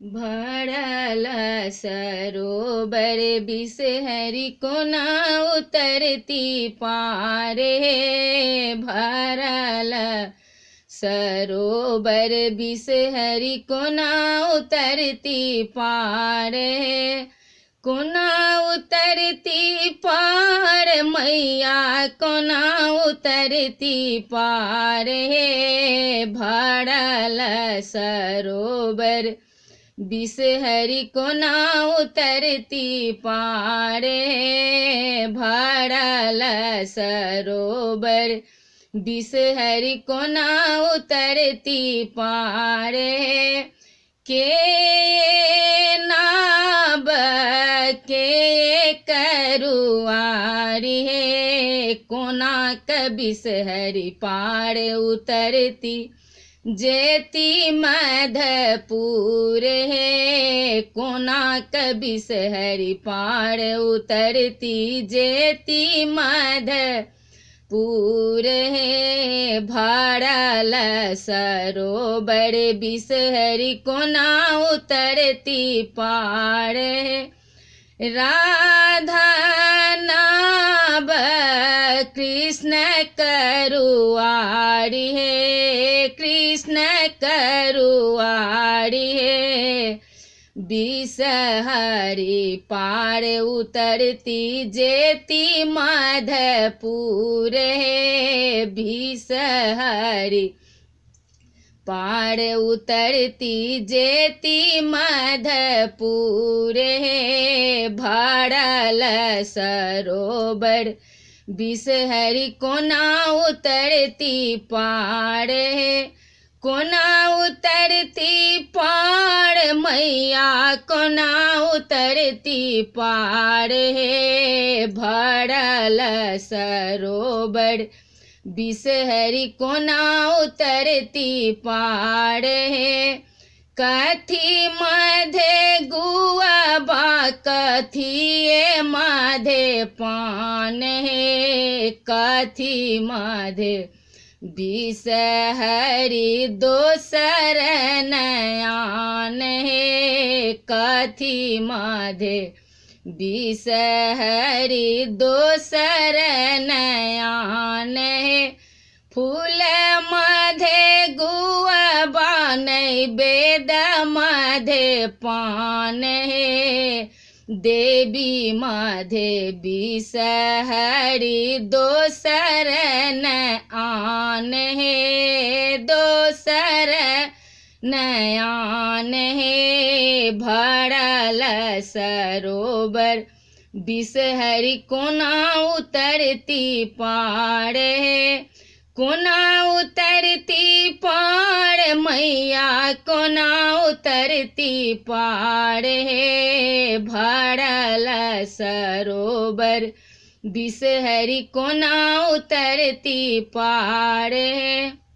भरल सरोवर बिसहरि कोना उतरती पारे। भरल सरोवर बिसहरि कोना उतरती पारे। कोना उतरती पार मैया कोना उतरती पार हे। भरल सरोवर बिसहरि कोना उतरती पार हे। भरल सरोवर बिसहरि कोना उतरती पार हे। के नाब के करुआरी हे। कोना क बिसहरि पार उतरती जेती मधपुर हे। कोना क बिसहरि पार उतरती जेती मधपुर हे। भरल सरोवर बिसहरि कोना उतरती पार हे। राधा नाव कृष्ण करुआरी हे। कृष्ण करुआरी हे। बिसहरि पार उतरती जेती मधपुर हे। बिसहरि पार उतरती जेती मधपुर हे। भरल सरोवर बिसहरि कोना उतरती पार हे। कोना उतरती पार मैया कोना उतरती पार हे। भरल सरोवर बिसहरि कोना उतरती पार हे। कथी मधे गुआबा कथिए मधे पान हे। कथी मधे बिसहरि दोसर नयान हे। कथी मधे बिसहरि दोसर नयान हे। फूल मधे गुआबा नैवेद मधे पान हे। देवी मधे बिसहरि दोसर नयान हे। दोसर नयान हे। भरल सरोवर बिसहरि कोना उतरती पार हे। कोना उतरती पार मैया कोना उतरती पार हे। भरल सरोवर बिसहरि कोना उतरती पार हे।